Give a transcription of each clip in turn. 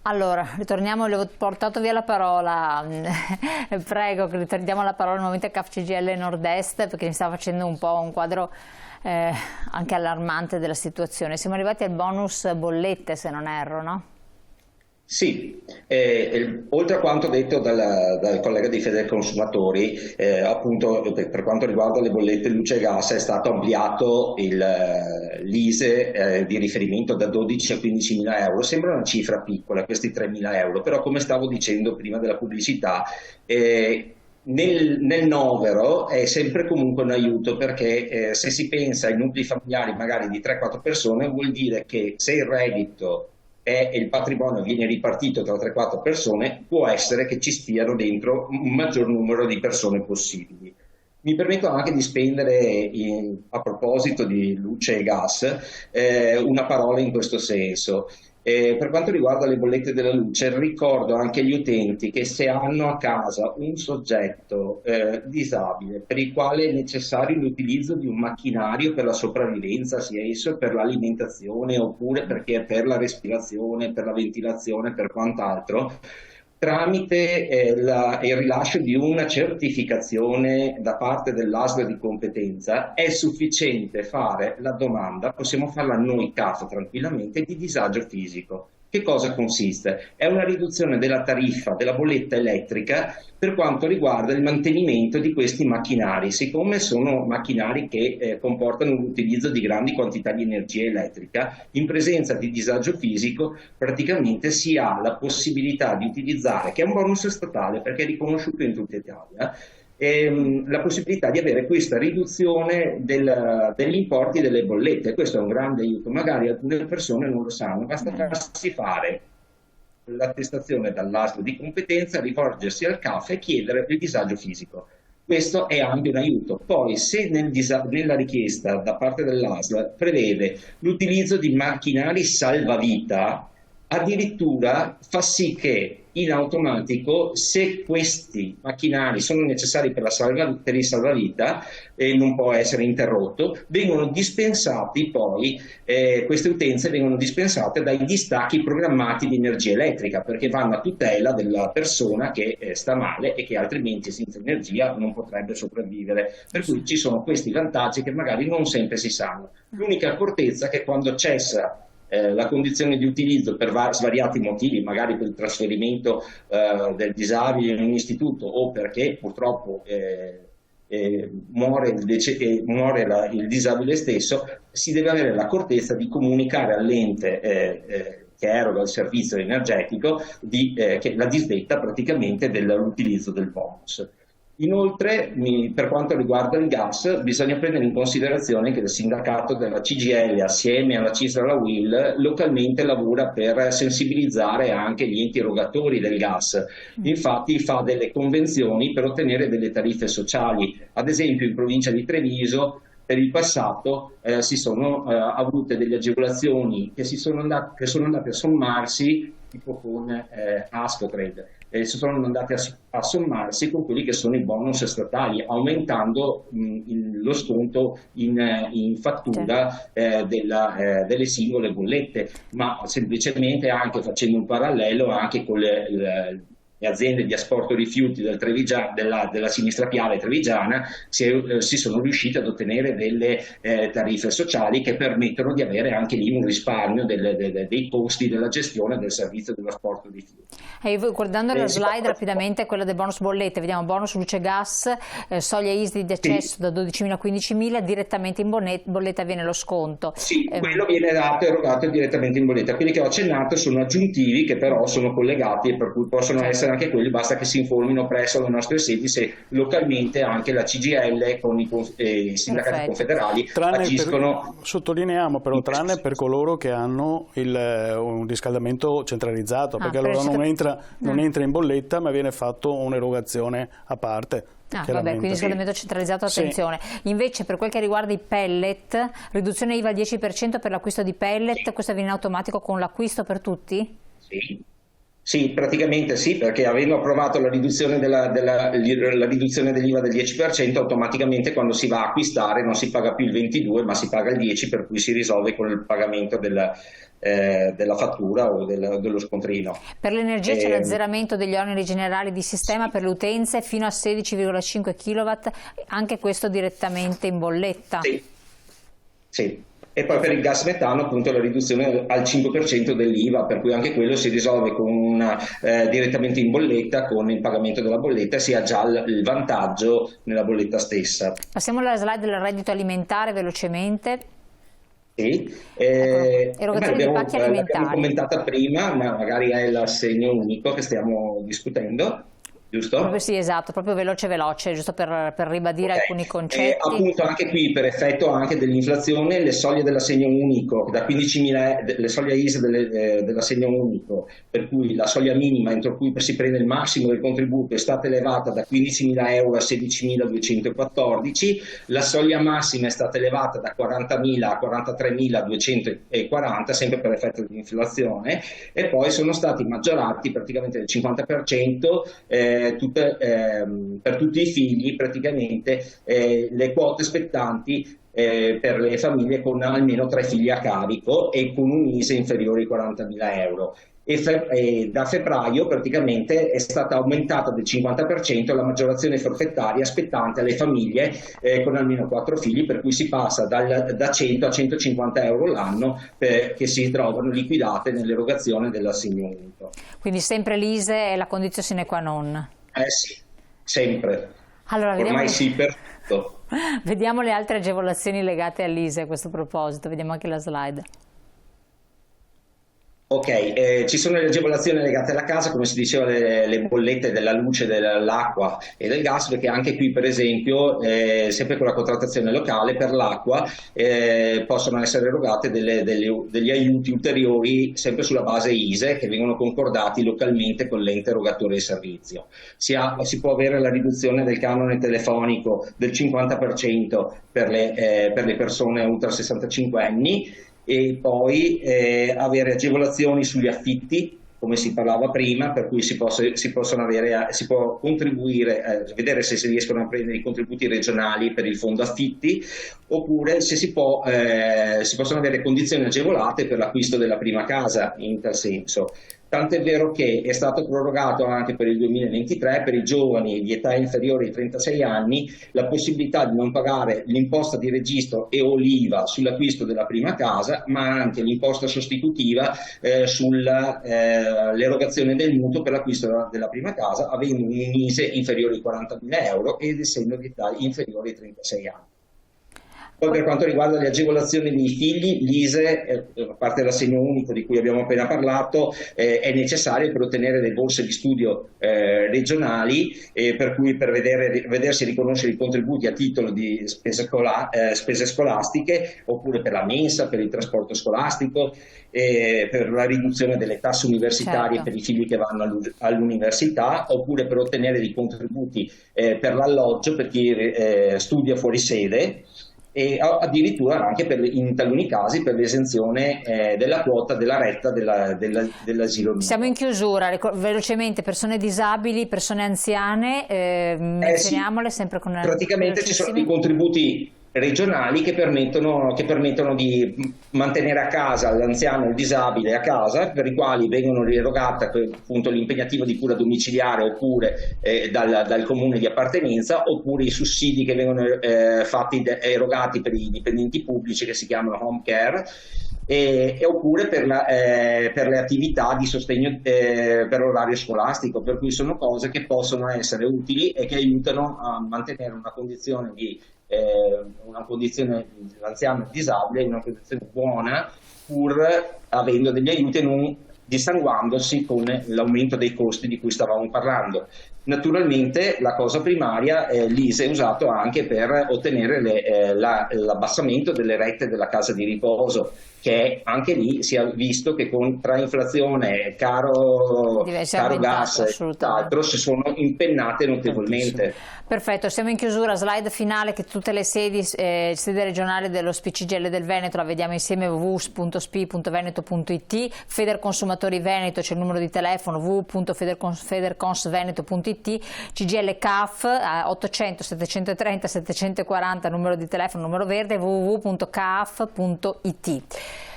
Allora, ritorniamo, le ho portato via la parola, prego, che ritorniamo la parola al momento a CAF CGIL Nord-Est, perché mi sta facendo un po' un quadro anche allarmante della situazione. Siamo arrivati al bonus bollette, se non erro, no? Sì, oltre a quanto detto dal collega di Federconsumatori, appunto per quanto riguarda le bollette luce e gas è stato ampliato l'ISE di riferimento da 12 a 15 mila euro. Sembra una cifra piccola, questi 3 mila euro, però come stavo dicendo prima della pubblicità, nel novero è sempre comunque un aiuto perché se si pensa ai nuclei familiari magari di 3-4 persone vuol dire che se il reddito e il patrimonio viene ripartito tra 3-4 persone, può essere che ci stiano dentro un maggior numero di persone possibili. Mi permetto anche di spendere, a proposito di luce e gas, una parola in questo senso. Per quanto riguarda le bollette della luce, ricordo anche agli utenti che se hanno a casa un soggetto disabile per il quale è necessario l'utilizzo di un macchinario per la sopravvivenza, sia esso per l'alimentazione oppure perché per la respirazione, per la ventilazione, per quant'altro, tramite il rilascio di una certificazione da parte dell'ASL di competenza è sufficiente fare la domanda, possiamo farla noi CAF tranquillamente, di disagio fisico. Che cosa consiste? È una riduzione della tariffa della bolletta elettrica per quanto riguarda il mantenimento di questi macchinari. Siccome sono macchinari che comportano l'utilizzo di grandi quantità di energia elettrica, in presenza di disagio fisico praticamente si ha la possibilità di utilizzare, che è un bonus statale perché è riconosciuto in tutta Italia, la possibilità di avere questa riduzione degli importi delle bollette. Questo è un grande aiuto, magari alcune persone non lo sanno, basta farsi fare l'attestazione dall'ASL di competenza, rivolgersi al CAF e chiedere il disagio fisico. Questo è anche un aiuto. Poi se nella richiesta da parte dell'ASL prevede l'utilizzo di macchinari salvavita, addirittura fa sì che in automatico, se questi macchinari sono necessari per il salvavita e non può essere interrotto, vengono dispensati poi, queste utenze vengono dispensate dai distacchi programmati di energia elettrica, perché vanno a tutela della persona che sta male e che altrimenti senza energia non potrebbe sopravvivere. Per cui ci sono questi vantaggi che magari non sempre si sanno. L'unica accortezza è che quando cessa la condizione di utilizzo per svariati motivi, magari per il trasferimento del disabile in un istituto o perché purtroppo muore il disabile stesso, si deve avere l'accortezza di comunicare all'ente che eroga il servizio energetico la disdetta praticamente dell'utilizzo del bonus. Inoltre, per quanto riguarda il gas, bisogna prendere in considerazione che il sindacato della CGIL, assieme alla CISL e alla UIL, localmente lavora per sensibilizzare anche gli enti erogatori del gas. Infatti fa delle convenzioni per ottenere delle tariffe sociali. Ad esempio in provincia di Treviso per il passato si sono avute delle agevolazioni che sono andate a sommarsi tipo con Ascotrade. Sono andati a sommarsi con quelli che sono i bonus statali, aumentando lo sconto in fattura delle singole bollette, ma semplicemente anche facendo un parallelo anche con le aziende di asporto rifiuti della sinistra Piave trevigiana si sono riusciti ad ottenere delle tariffe sociali che permettono di avere anche lì un risparmio dei costi della gestione del servizio dell'asporto rifiuti. Guardando la slide rapidamente, quella del bonus bollette, vediamo bonus luce e gas, soglia ISDI di accesso da 12.000 a 15.000, direttamente in bolletta viene lo sconto. Sì, quello viene erogato direttamente in bolletta. Quelli che ho accennato sono aggiuntivi che però sono collegati e per cui possono essere anche quelli, basta che si informino presso le nostre sedi se localmente anche la CGIL con i sindacati confederali agiscono. Sottolineiamo però tranne per coloro che hanno un riscaldamento centralizzato, perché allora non entra in bolletta ma viene fatto un'erogazione a parte. Vabbè, quindi riscaldamento centralizzato, attenzione. Sì. Invece per quel che riguarda i pellet, riduzione IVA al 10% per l'acquisto di pellet, questo avviene in automatico con l'acquisto per tutti? Sì. Sì, praticamente sì, perché avendo approvato la riduzione la riduzione dell'IVA del 10%, automaticamente quando si va a acquistare non si paga più il 22%, ma si paga il 10%, per cui si risolve con il pagamento della fattura o dello scontrino. Per l'energia c'è l'azzeramento degli oneri generali di sistema per le utenze fino a 16,5 kW, anche questo direttamente in bolletta. Sì, sì. E poi per il gas metano appunto la riduzione al 5% dell'IVA, per cui anche quello si risolve direttamente in bolletta, con il pagamento della bolletta, si ha già il vantaggio nella bolletta stessa. Passiamo alla slide del reddito alimentare velocemente. Sì, erogazione di pacchi alimentari. L'abbiamo commentata prima, ma magari è l'assegno unico che stiamo discutendo. Giusto? Proprio sì, esatto, proprio veloce, giusto per ribadire alcuni concetti. Appunto anche qui, per effetto anche dell'inflazione, le soglie dell'assegno unico, da 15.000, le soglie ISE dell'assegno unico, per cui la soglia minima entro cui si prende il massimo del contributo è stata elevata da 15.000 euro a 16.214, la soglia massima è stata elevata da 40.000 a 43.240, sempre per effetto dell'inflazione, e poi sono stati maggiorati praticamente del 50%, per tutti i figli praticamente le quote spettanti per le famiglie con almeno 3 figli a carico e con un ISE inferiore ai 40.000 euro. E da febbraio praticamente è stata aumentata del 50% la maggiorazione forfettaria spettante alle famiglie con almeno 4 figli, per cui si passa da 100 a 150 euro l'anno che si trovano liquidate nell'erogazione dell'assegno unico. Quindi sempre l'ISE è la condizione sine qua non? Sì, sempre. Allora, ormai sì, per tutto. Vediamo le altre agevolazioni legate all'ISE a questo proposito, vediamo anche la slide. Ok, ci sono le agevolazioni legate alla casa, come si diceva, le bollette della luce, dell'acqua e del gas, perché anche qui per esempio, sempre con la contrattazione locale, per l'acqua possono essere erogate degli aiuti ulteriori, sempre sulla base ISE, che vengono concordati localmente con l'ente erogatore del servizio. Si può avere la riduzione del canone telefonico del 50% per le persone ultra 65 anni, e poi avere agevolazioni sugli affitti, come si parlava prima, per cui si può contribuire, vedere se si riescono a prendere i contributi regionali per il fondo affitti, oppure se si possono avere condizioni agevolate per l'acquisto della prima casa in tal senso. Tant'è vero che è stato prorogato anche per il 2023 per i giovani di età inferiore ai 36 anni la possibilità di non pagare l'imposta di registro e o l'IVA sull'acquisto della prima casa, ma anche l'imposta sostitutiva sull'erogazione del mutuo per l'acquisto della prima casa, avendo un ISE inferiore ai 40.000 euro ed essendo di età inferiore ai 36 anni. Poi per quanto riguarda le agevolazioni dei figli, l'ISE, a parte l'assegno unico di cui abbiamo appena parlato, è necessario per ottenere delle borse di studio regionali, per cui per vedersi riconoscere i contributi a titolo di spese scolastiche, oppure per la mensa, per il trasporto scolastico, per la riduzione delle tasse universitarie, certo, per i figli che vanno all'università, oppure per ottenere dei contributi per l'alloggio per chi studia fuori sede, e addirittura anche in taluni casi per l'esenzione della quota della retta dell'asilo nido. Siamo in chiusura, velocemente: persone disabili, persone anziane, menzioniamole sempre con praticamente ci sono i contributi regionali che permettono di mantenere a casa l'anziano o il disabile a casa, per i quali vengono erogate appunto l'impegnativa di cura domiciliare oppure dal comune di appartenenza, oppure i sussidi che vengono erogati per i dipendenti pubblici, che si chiamano home care, oppure per le attività di sostegno per l'orario scolastico, per cui sono cose che possono essere utili e che aiutano a mantenere una condizione dell'anziano disabile, una condizione buona, pur avendo degli aiuti e non dissanguandosi con l'aumento dei costi di cui stavamo parlando. Naturalmente la cosa primaria, l'ISEE è usato anche per ottenere l'abbassamento delle rette della casa di riposo, che anche lì si è visto che tra inflazione, caro gas e altro si sono impennate notevolmente. Perfetto, siamo in chiusura, slide finale che tutte le sedi regionali dello SPCGL del Veneto la vediamo insieme, www.spi.veneto.it, Federconsumatori Veneto c'è il numero di telefono www.federconsveneto.it, CGL CAF 800 730 740 numero di telefono, numero verde, www.caf.it.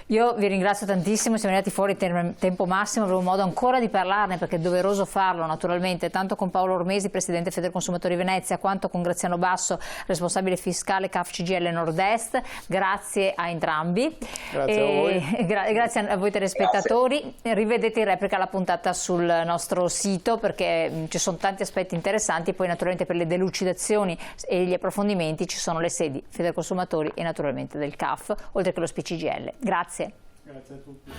Io vi ringrazio tantissimo, siamo arrivati fuori in tempo massimo, avevo modo ancora di parlarne perché è doveroso farlo naturalmente, tanto con Paolo Ormesi, Presidente Federconsumatori Venezia, quanto con Graziano Basso, responsabile fiscale CAF CGL Nord-Est. Grazie a entrambi. Grazie a voi. Grazie a voi telespettatori. Grazie. Rivedete in replica la puntata sul nostro sito perché ci sono tanti aspetti interessanti e poi naturalmente per le delucidazioni e gli approfondimenti ci sono le sedi Federconsumatori e naturalmente del CAF, oltre che lo SPCGL. Grazie. Grazie a tutti.